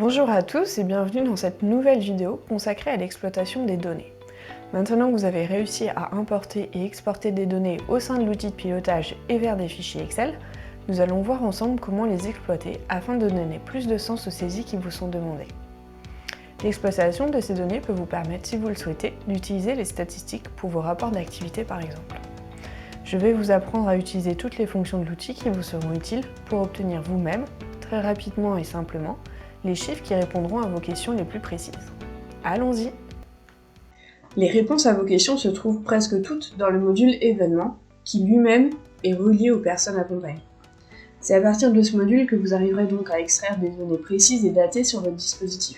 Bonjour à tous et bienvenue dans cette nouvelle vidéo consacrée à l'exploitation des données. Maintenant que vous avez réussi à importer et exporter des données au sein de l'outil de pilotage et vers des fichiers Excel, nous allons voir ensemble comment les exploiter afin de donner plus de sens aux saisies qui vous sont demandées. L'exploitation de ces données peut vous permettre, si vous le souhaitez, d'utiliser les statistiques pour vos rapports d'activité par exemple. Je vais vous apprendre à utiliser toutes les fonctions de l'outil qui vous seront utiles pour obtenir vous-même, très rapidement et simplement, les chiffres qui répondront à vos questions les plus précises. Allons-y! Les réponses à vos questions se trouvent presque toutes dans le module événements, qui lui-même est relié aux personnes accompagnées. C'est à partir de ce module que vous arriverez donc à extraire des données précises et datées sur votre dispositif.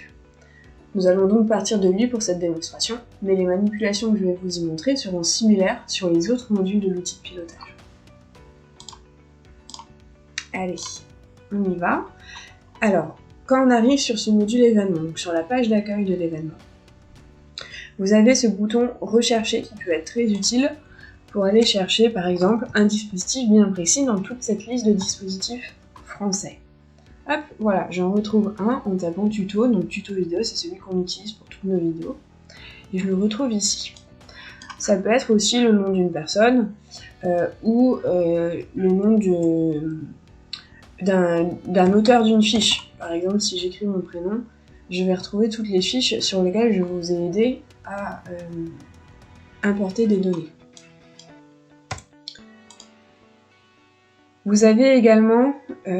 Nous allons donc partir de lui pour cette démonstration, mais les manipulations que je vais vous y montrer seront similaires sur les autres modules de l'outil de pilotage. Allez, on y va. Alors, quand on arrive sur ce module événement, donc sur la page d'accueil de l'événement, vous avez ce bouton rechercher qui peut être très utile pour aller chercher par exemple un dispositif bien précis dans toute cette liste de dispositifs français. Hop, voilà, j'en retrouve un en tapant tuto, donc tuto vidéo, c'est celui qu'on utilise pour toutes nos vidéos, et je le retrouve ici. Ça peut être aussi le nom d'une personne ou le nom d'un auteur d'une fiche. Par exemple, si j'écris mon prénom, je vais retrouver toutes les fiches sur lesquelles je vous ai aidé à importer des données. Vous avez également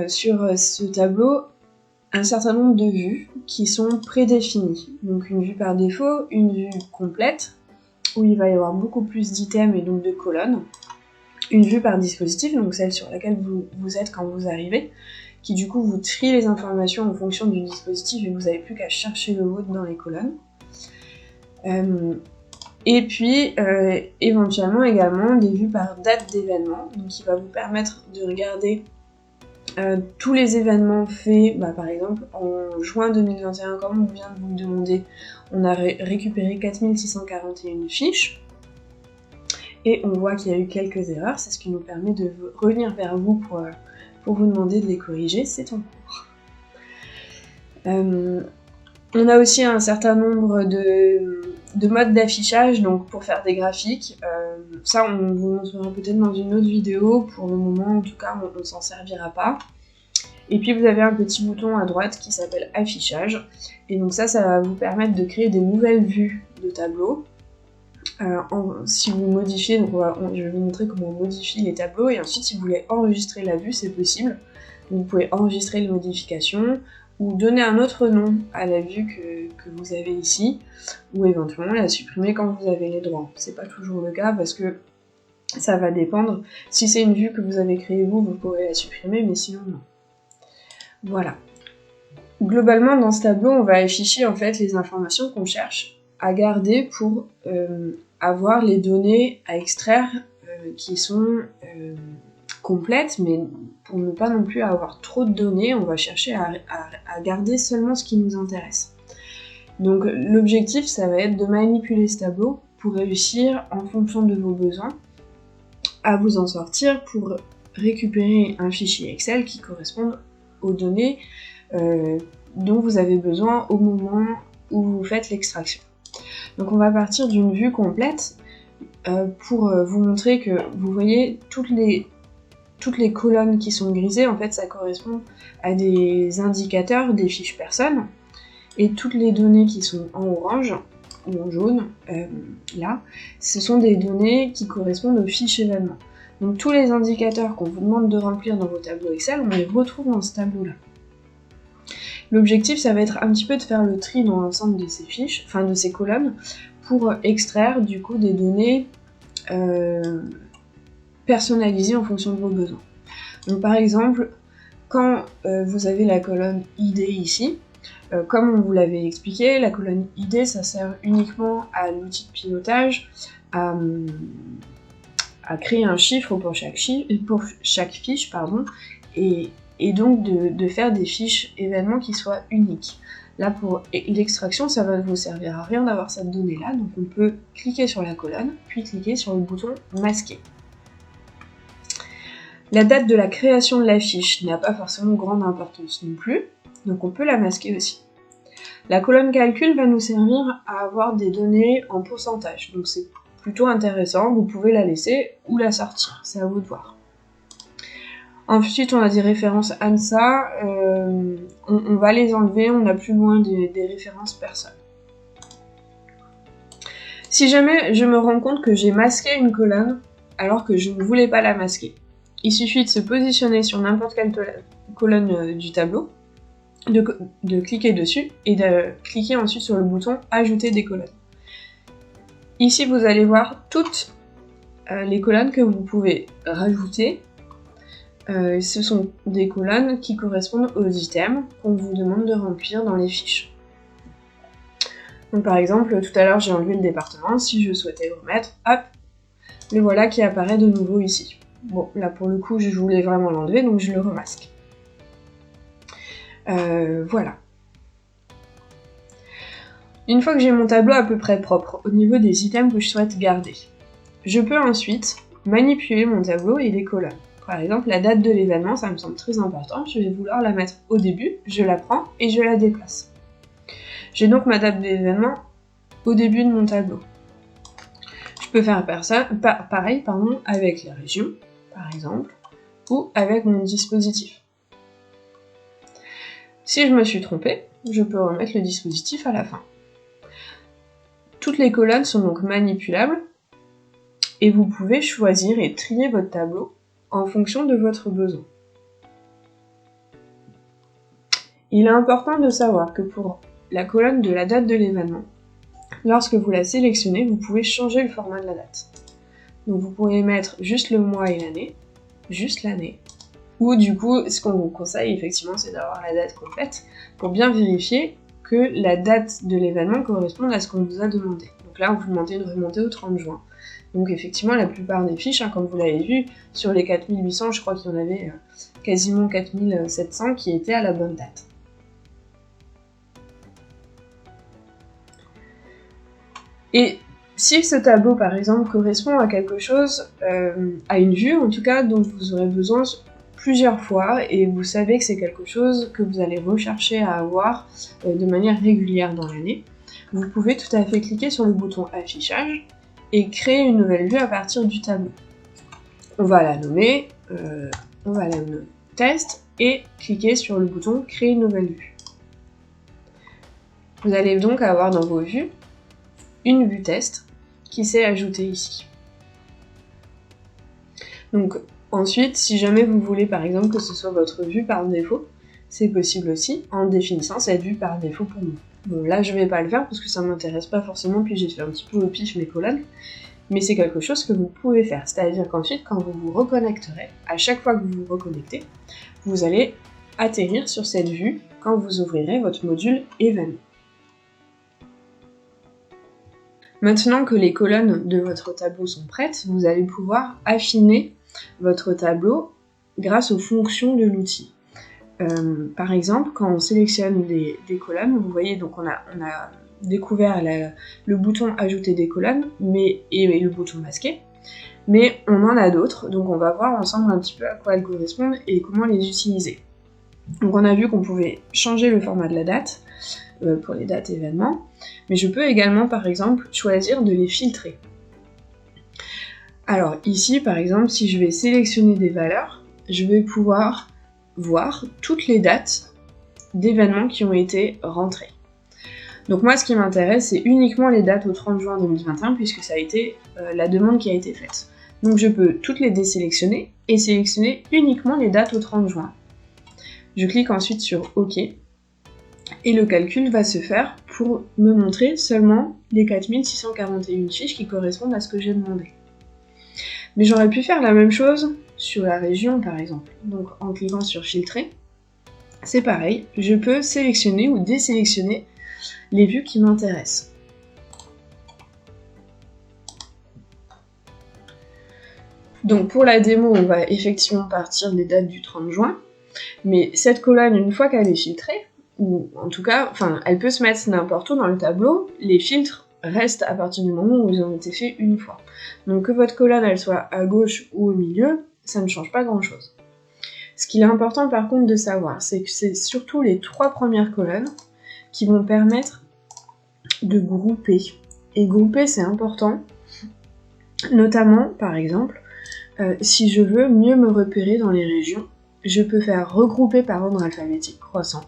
sur ce tableau un certain nombre de vues qui sont prédéfinies. Donc une vue par défaut, une vue complète, où il va y avoir beaucoup plus d'items et donc de colonnes. Une vue par dispositif, donc celle sur laquelle vous êtes quand vous arrivez, qui du coup vous trie les informations en fonction du dispositif et vous n'avez plus qu'à chercher le vôtre dans les colonnes. Et puis éventuellement également des vues par date d'événement, donc qui va vous permettre de regarder tous les événements faits, par exemple en juin 2021, comme on vient de vous le demander, on a récupéré 4641 fiches. Et on voit qu'il y a eu quelques erreurs, c'est ce qui nous permet de revenir vers vous pour vous demander de les corriger, c'est en cours. On a aussi un certain nombre de modes d'affichage, donc pour faire des graphiques. Ça, on vous montrera peut-être dans une autre vidéo. Pour le moment, en tout cas, on ne s'en servira pas. Et puis vous avez un petit bouton à droite qui s'appelle affichage. Et donc ça va vous permettre de créer des nouvelles vues de tableau. Si vous modifiez, donc je vais vous montrer comment on modifie les tableaux, et ensuite si vous voulez enregistrer la vue, c'est possible. Donc, vous pouvez enregistrer les modifications, ou donner un autre nom à la vue que vous avez ici, ou éventuellement la supprimer quand vous avez les droits. C'est pas toujours le cas parce que ça va dépendre. Si c'est une vue que vous avez créée vous pourrez la supprimer, mais sinon non. Voilà. Globalement, dans ce tableau, on va afficher en fait les informations qu'on cherche à garder pour avoir les données à extraire qui sont complètes, mais pour ne pas non plus avoir trop de données, on va chercher à garder seulement ce qui nous intéresse. Donc l'objectif, ça va être de manipuler ce tableau pour réussir, en fonction de vos besoins, à vous en sortir pour récupérer un fichier Excel qui corresponde aux données dont vous avez besoin au moment où vous faites l'extraction. Donc on va partir d'une vue complète pour vous montrer que vous voyez toutes les colonnes qui sont grisées, en fait ça correspond à des indicateurs des fiches personnes, et toutes les données qui sont en orange ou en jaune, là, ce sont des données qui correspondent aux fiches événements. Donc tous les indicateurs qu'on vous demande de remplir dans vos tableaux Excel, on les retrouve dans ce tableau-là. L'objectif, ça va être un petit peu de faire le tri dans l'ensemble de ces fiches, enfin de ces colonnes, pour extraire du coup des données personnalisées en fonction de vos besoins. Donc par exemple, quand vous avez la colonne ID ici, comme on vous l'avait expliqué, la colonne ID, ça sert uniquement à l'outil de pilotage à créer un chiffre pour chaque fiche, et donc de faire des fiches événements qui soient uniques. Là, pour l'extraction, ça va vous servir à rien d'avoir cette donnée-là, donc on peut cliquer sur la colonne, puis cliquer sur le bouton masquer. La date de la création de la fiche n'a pas forcément grande importance non plus, donc on peut la masquer aussi. La colonne calcul va nous servir à avoir des données en pourcentage, donc c'est plutôt intéressant, vous pouvez la laisser ou la sortir, c'est à vous de voir. Ensuite, on a des références ANSA, on va les enlever, on n'a plus loin des références personnes. Si jamais je me rends compte que j'ai masqué une colonne alors que je ne voulais pas la masquer, il suffit de se positionner sur n'importe quelle colonne du tableau, de cliquer dessus et de cliquer ensuite sur le bouton « Ajouter des colonnes ». Ici, vous allez voir toutes les colonnes que vous pouvez rajouter. Ce sont des colonnes qui correspondent aux items qu'on vous demande de remplir dans les fiches. Donc par exemple, tout à l'heure j'ai enlevé le département, si je souhaitais le remettre, hop, le voilà qui apparaît de nouveau ici. Bon, là pour le coup je voulais vraiment l'enlever, donc je le remasque. Voilà. Une fois que j'ai mon tableau à peu près propre au niveau des items que je souhaite garder, je peux ensuite manipuler mon tableau et les colonnes. Par exemple, la date de l'événement, ça me semble très important, je vais vouloir la mettre au début, je la prends et je la déplace. J'ai donc ma date d'événement au début de mon tableau. Je peux faire pareil avec les régions, par exemple, ou avec mon dispositif. Si je me suis trompée, je peux remettre le dispositif à la fin. Toutes les colonnes sont donc manipulables, et vous pouvez choisir et trier votre tableau en fonction de votre besoin. Il est important de savoir que pour la colonne de la date de l'événement, lorsque vous la sélectionnez, vous pouvez changer le format de la date. Donc vous pourrez mettre juste le mois et l'année, juste l'année, ou du coup, ce qu'on vous conseille effectivement, c'est d'avoir la date complète pour bien vérifier que la date de l'événement corresponde à ce qu'on vous a demandé. Donc là, on vous demandait de remonter au 30 juin. Donc effectivement, la plupart des fiches, comme vous l'avez vu, sur les 4800, je crois qu'il y en avait quasiment 4700 qui étaient à la bonne date. Et si ce tableau, par exemple, correspond à quelque chose, à une vue, en tout cas, dont vous aurez besoin plusieurs fois, et vous savez que c'est quelque chose que vous allez rechercher à avoir de manière régulière dans l'année, vous pouvez tout à fait cliquer sur le bouton « Affichage » et créer une nouvelle vue à partir du tableau. On va la nommer Test, et cliquer sur le bouton « Créer une nouvelle vue ». Vous allez donc avoir dans vos vues une vue test qui s'est ajoutée ici. Donc ensuite, si jamais vous voulez par exemple que ce soit votre vue par défaut, c'est possible aussi en définissant cette vue par défaut pour nous. Bon, là je vais pas le faire parce que ça m'intéresse pas forcément, puis j'ai fait un petit peu au pif mes colonnes, mais c'est quelque chose que vous pouvez faire. C'est-à-dire qu'ensuite, quand vous vous reconnecterez, à chaque fois que vous vous reconnectez, vous allez atterrir sur cette vue quand vous ouvrirez votre module événement. Maintenant que les colonnes de votre tableau sont prêtes, vous allez pouvoir affiner votre tableau grâce aux fonctions de l'outil. Par exemple, quand on sélectionne des colonnes, vous voyez, donc on a découvert le bouton « Ajouter des colonnes » et le bouton « Masquer », mais on en a d'autres, donc on va voir ensemble un petit peu à quoi elles correspondent et comment les utiliser. Donc on a vu qu'on pouvait changer le format de la date, pour les dates événements, mais je peux également par exemple choisir de les filtrer. Alors ici par exemple, si je vais sélectionner des valeurs, je vais pouvoir voir toutes les dates d'événements qui ont été rentrées. Donc moi ce qui m'intéresse c'est uniquement les dates au 30 juin 2021 puisque ça a été la demande qui a été faite. Donc je peux toutes les désélectionner et sélectionner uniquement les dates au 30 juin. Je clique ensuite sur OK. Et le calcul va se faire pour me montrer seulement les 4641 fiches qui correspondent à ce que j'ai demandé. Mais j'aurais pu faire la même chose sur la région par exemple. Donc en cliquant sur filtrer, c'est pareil, je peux sélectionner ou désélectionner les vues qui m'intéressent. Donc pour la démo, on va effectivement partir des dates du 30 juin, mais cette colonne, une fois qu'elle est filtrée, ou en tout cas, elle peut se mettre n'importe où dans le tableau, les filtres restent à partir du moment où ils ont été faits une fois. Donc que votre colonne elle soit à gauche ou au milieu, ça ne change pas grand chose. Ce qu'il est important par contre de savoir, c'est que c'est surtout les 3 premières colonnes qui vont permettre de grouper. Et grouper, c'est important, notamment, par exemple, si je veux mieux me repérer dans les régions, je peux faire regrouper par ordre alphabétique croissant.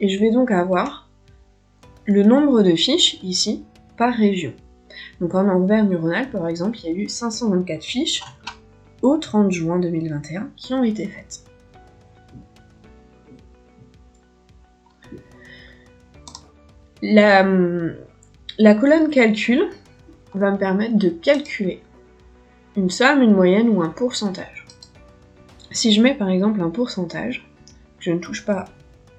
Et je vais donc avoir le nombre de fiches, ici, par région. Donc en Auvergne-Rhône-Alpes, par exemple, il y a eu 524 fiches au 30 juin 2021 qui ont été faites. La colonne calcul va me permettre de calculer une somme, une moyenne ou un pourcentage. Si je mets par exemple un pourcentage, je ne touche pas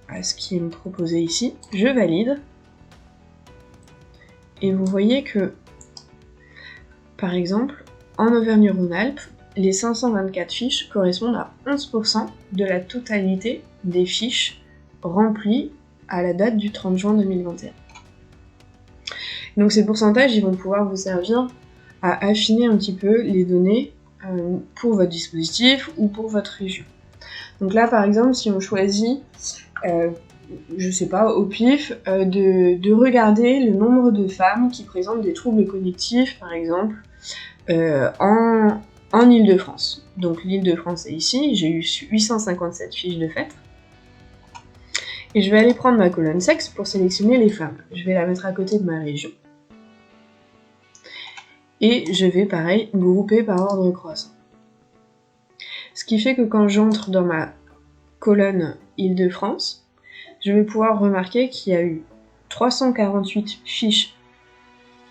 à ce qui est me proposé ici, je valide. Et vous voyez que, par exemple, en Auvergne-Rhône-Alpes, les 524 fiches correspondent à 11% de la totalité des fiches remplies à la date du 30 juin 2021. Donc ces pourcentages, ils vont pouvoir vous servir à affiner un petit peu les données pour votre dispositif ou pour votre région. Donc là, par exemple, si on choisit, je sais pas, au pif, de regarder le nombre de femmes qui présentent des troubles cognitifs, par exemple, en Île-de-France. Donc l'Île-de-France est ici, j'ai eu 857 fiches de fait. Et je vais aller prendre ma colonne sexe pour sélectionner les femmes. Je vais la mettre à côté de ma région. Et je vais, pareil, grouper par ordre croissant. Ce qui fait que quand j'entre dans ma colonne Île-de-France, je vais pouvoir remarquer qu'il y a eu 348 fiches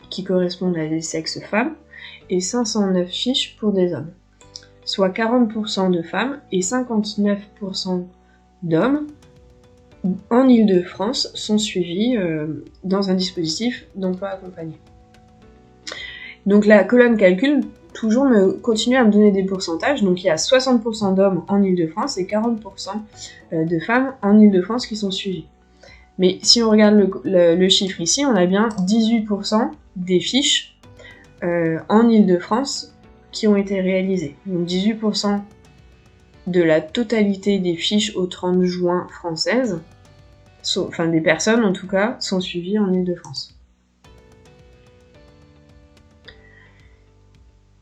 qui correspondent à des sexes femmes et 509 fiches pour des hommes, soit 40% de femmes et 59% d'hommes en Île-de-France sont suivis dans un dispositif d'emploi accompagné. Donc la colonne calcul toujours continue à me donner des pourcentages, donc il y a 60% d'hommes en Île-de-France et 40% de femmes en Île-de-France qui sont suivies. Mais si on regarde le chiffre ici, on a bien 18% des fiches en Île-de-France qui ont été réalisées. Donc 18% de la totalité des fiches au 30 juin françaises, enfin des personnes en tout cas, sont suivies en Île-de-France.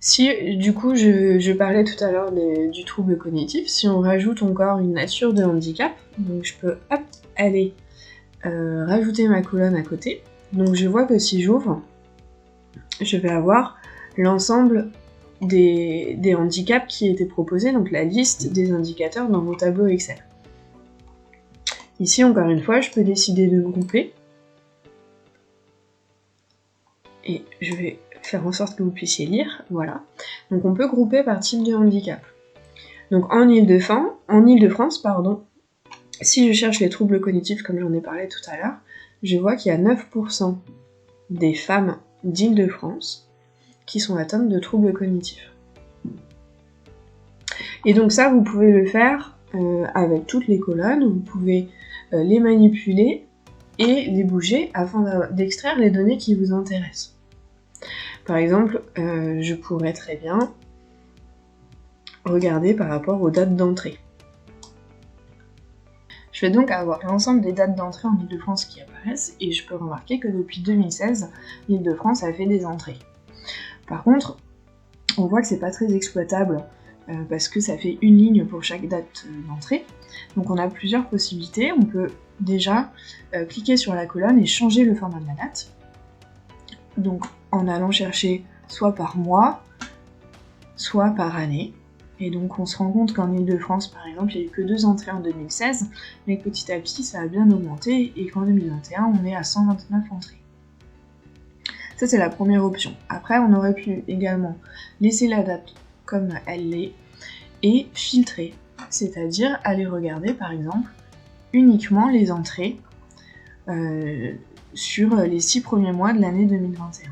Si, du coup, je parlais tout à l'heure du trouble cognitif, si on rajoute encore une nature de handicap, donc je peux aller rajouter ma colonne à côté. Donc je vois que si j'ouvre, je vais avoir l'ensemble des handicaps qui étaient proposés, donc la liste des indicateurs dans mon tableau Excel. Ici, encore une fois, je peux décider de grouper. Et je vais faire en sorte que vous puissiez lire, voilà. Donc on peut grouper par type de handicap. Donc en Île-de-France, si je cherche les troubles cognitifs comme j'en ai parlé tout à l'heure, je vois qu'il y a 9% des femmes d'Île-de-France qui sont atteintes de troubles cognitifs. Et donc ça, vous pouvez le faire avec toutes les colonnes, vous pouvez les manipuler et les bouger afin d'extraire les données qui vous intéressent. Par exemple, je pourrais très bien regarder par rapport aux dates d'entrée. Je vais donc avoir l'ensemble des dates d'entrée en Île-de-France qui apparaissent et je peux remarquer que depuis 2016, l'Île-de-France a fait des entrées. Par contre, on voit que c'est pas très exploitable parce que ça fait une ligne pour chaque date d'entrée. Donc on a plusieurs possibilités. On peut déjà cliquer sur la colonne et changer le format de la date. Donc en allant chercher soit par mois, soit par année. Et donc on se rend compte qu'en Île-de-France, par exemple, il n'y a eu que 2 entrées en 2016, mais petit à petit ça a bien augmenté et qu'en 2021 on est à 129 entrées. Ça c'est la première option. Après on aurait pu également laisser la date comme elle l'est et filtrer, c'est-à-dire aller regarder par exemple uniquement les entrées sur les 6 premiers mois de l'année 2021.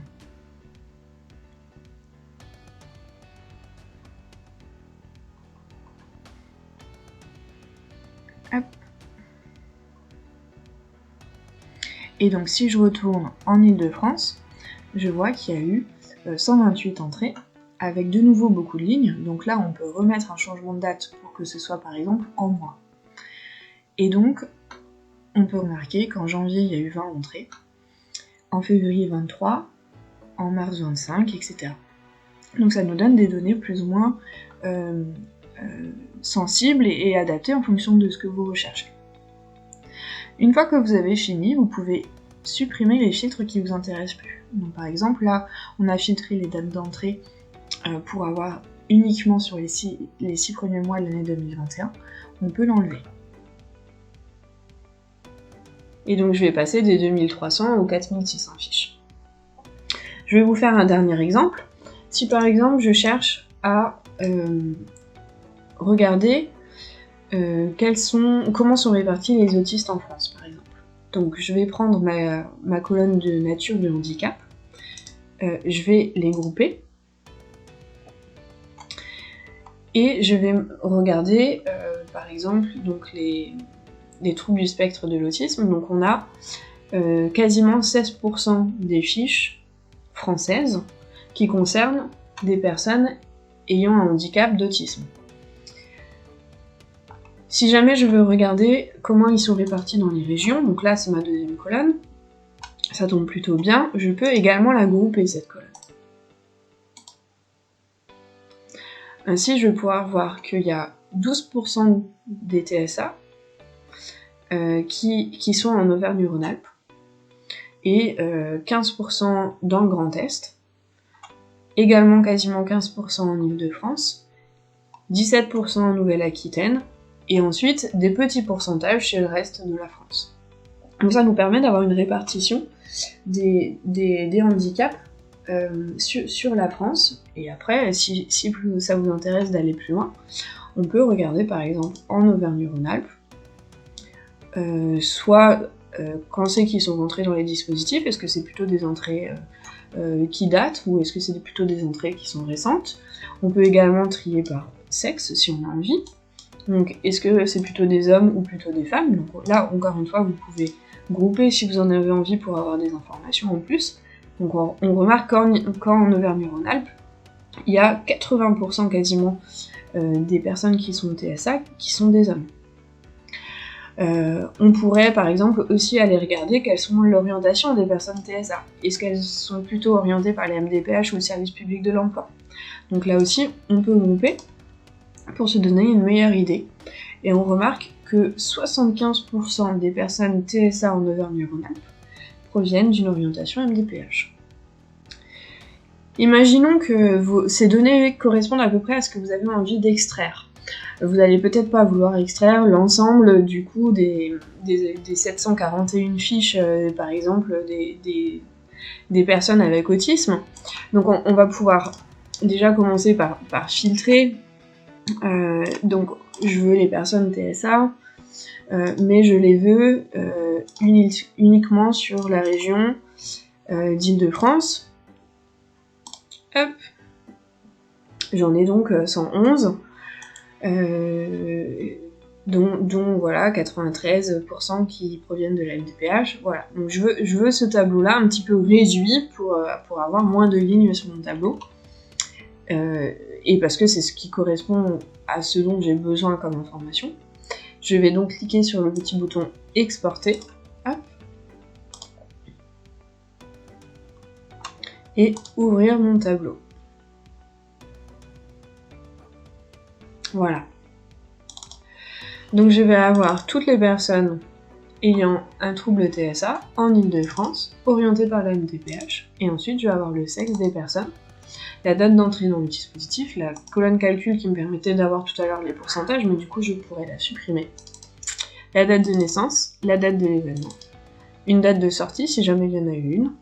Hop. Et donc si je retourne en Île-de-France, je vois qu'il y a eu 128 entrées, avec de nouveau beaucoup de lignes, donc là on peut remettre un changement de date pour que ce soit par exemple en mois. Et donc, on peut remarquer qu'en janvier, il y a eu 20 entrées, en février 23, en mars 25, etc. Donc ça nous donne des données plus ou moins sensibles et adaptées en fonction de ce que vous recherchez. Une fois que vous avez fini, vous pouvez supprimer les filtres qui vous intéressent plus. Donc par exemple, là, on a filtré les dates d'entrée pour avoir uniquement sur les 6 premiers mois de l'année 2021. On peut l'enlever. Et donc je vais passer des 2300 aux 4600 fiches. Je vais vous faire un dernier exemple. Si par exemple je cherche à regarder comment sont répartis les autistes en France, par exemple. Donc je vais prendre ma colonne de nature de handicap, je vais les grouper, et je vais regarder par exemple donc les troubles du spectre de l'autisme. Donc on a quasiment 16% des fiches françaises qui concernent des personnes ayant un handicap d'autisme. Si jamais je veux regarder comment ils sont répartis dans les régions, donc là c'est ma deuxième colonne, ça tombe plutôt bien, je peux également la grouper cette colonne. Ainsi je vais pouvoir voir qu'il y a 12% des TSA qui sont en Auvergne-Rhône-Alpes et 15% dans le Grand Est, également quasiment 15% en Île-de-France, 17% en Nouvelle-Aquitaine, et ensuite des petits pourcentages chez le reste de la France. Donc ça nous permet d'avoir une répartition des handicaps sur la France, et après, si ça vous intéresse d'aller plus loin, on peut regarder par exemple en Auvergne-Rhône-Alpes, soit quand c'est qu'ils sont rentrés dans les dispositifs, est-ce que c'est plutôt des entrées qui datent, ou est-ce que c'est plutôt des entrées qui sont récentes. On peut également trier par sexe si on a envie. Donc est-ce que c'est plutôt des hommes ou plutôt des femmes. Donc là, encore une fois, vous pouvez grouper si vous en avez envie pour avoir des informations en plus. Donc on remarque qu'en Auvergne-Rhône-Alpes, il y a 80% quasiment des personnes qui sont TSA qui sont des hommes. On pourrait par exemple aussi aller regarder quelles sont l'orientation des personnes TSA. Est-ce qu'elles sont plutôt orientées par les MDPH ou le service public de l'emploi. Donc là aussi, on peut grouper pour se donner une meilleure idée. Et on remarque que 75% des personnes TSA en Auvergne-Rhône-Alpes proviennent d'une orientation MDPH. Imaginons que ces données correspondent à peu près à ce que vous avez envie d'extraire. Vous n'allez peut-être pas vouloir extraire l'ensemble du coup des 741 fiches, par exemple, des personnes avec autisme. Donc on va pouvoir déjà commencer par filtrer. Donc je veux les personnes TSA, mais je les veux uniquement sur la région d'Île-de-France. Hop. J'en ai donc 111, dont voilà 93% qui proviennent de la MDPH. Voilà. Donc je veux ce tableau-là un petit peu réduit pour avoir moins de lignes sur mon tableau. Et parce que c'est ce qui correspond à ce dont j'ai besoin comme information. Je vais donc cliquer sur le petit bouton exporter. Hop. Et ouvrir mon tableau. Voilà. Donc je vais avoir toutes les personnes ayant un trouble TSA en Île-de-France, orientées par la MDPH, et ensuite je vais avoir le sexe des personnes, la date d'entrée dans le dispositif, la colonne calcul qui me permettait d'avoir tout à l'heure les pourcentages, mais du coup je pourrais la supprimer, la date de naissance, la date de l'événement, une date de sortie si jamais il y en a eu une,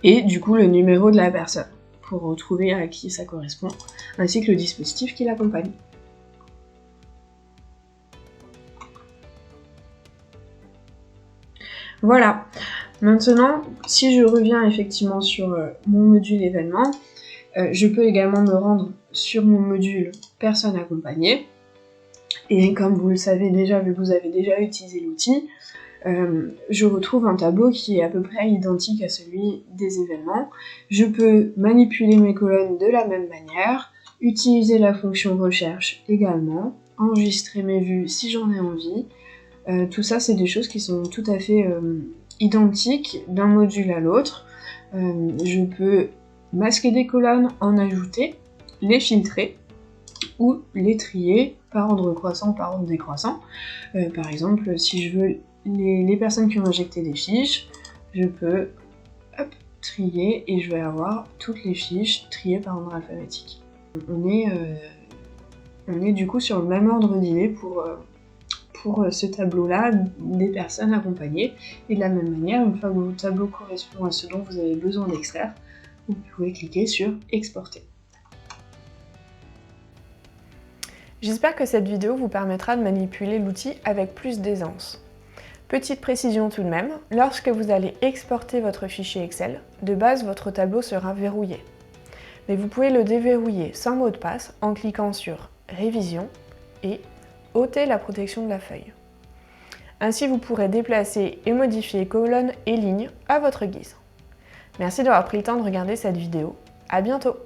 et du coup le numéro de la personne, pour retrouver à qui ça correspond, ainsi que le dispositif qui l'accompagne. Voilà. Maintenant, si je reviens effectivement sur mon module événement, je peux également me rendre sur mon module personne accompagnée. Et comme vous le savez déjà, vu que vous avez déjà utilisé l'outil, je retrouve un tableau qui est à peu près identique à celui des événements. Je peux manipuler mes colonnes de la même manière, utiliser la fonction recherche également, enregistrer mes vues si j'en ai envie, Tout ça, c'est des choses qui sont tout à fait identiques d'un module à l'autre. Je peux masquer des colonnes, en ajouter, les filtrer ou les trier par ordre croissant, par ordre décroissant. Par exemple, si je veux les personnes qui ont injecté des fiches, je peux trier et je vais avoir toutes les fiches triées par ordre alphabétique. On est du coup sur le même ordre d'idée pour ce tableau-là des personnes accompagnées. Et de la même manière, une fois que votre tableau correspond à ce dont vous avez besoin d'extraire, vous pouvez cliquer sur Exporter. J'espère que cette vidéo vous permettra de manipuler l'outil avec plus d'aisance. Petite précision tout de même, lorsque vous allez exporter votre fichier Excel, de base votre tableau sera verrouillé. Mais vous pouvez le déverrouiller sans mot de passe en cliquant sur Révision et ôter la protection de la feuille. Ainsi vous pourrez déplacer et modifier colonnes et lignes à votre guise. Merci d'avoir pris le temps de regarder cette vidéo. À bientôt!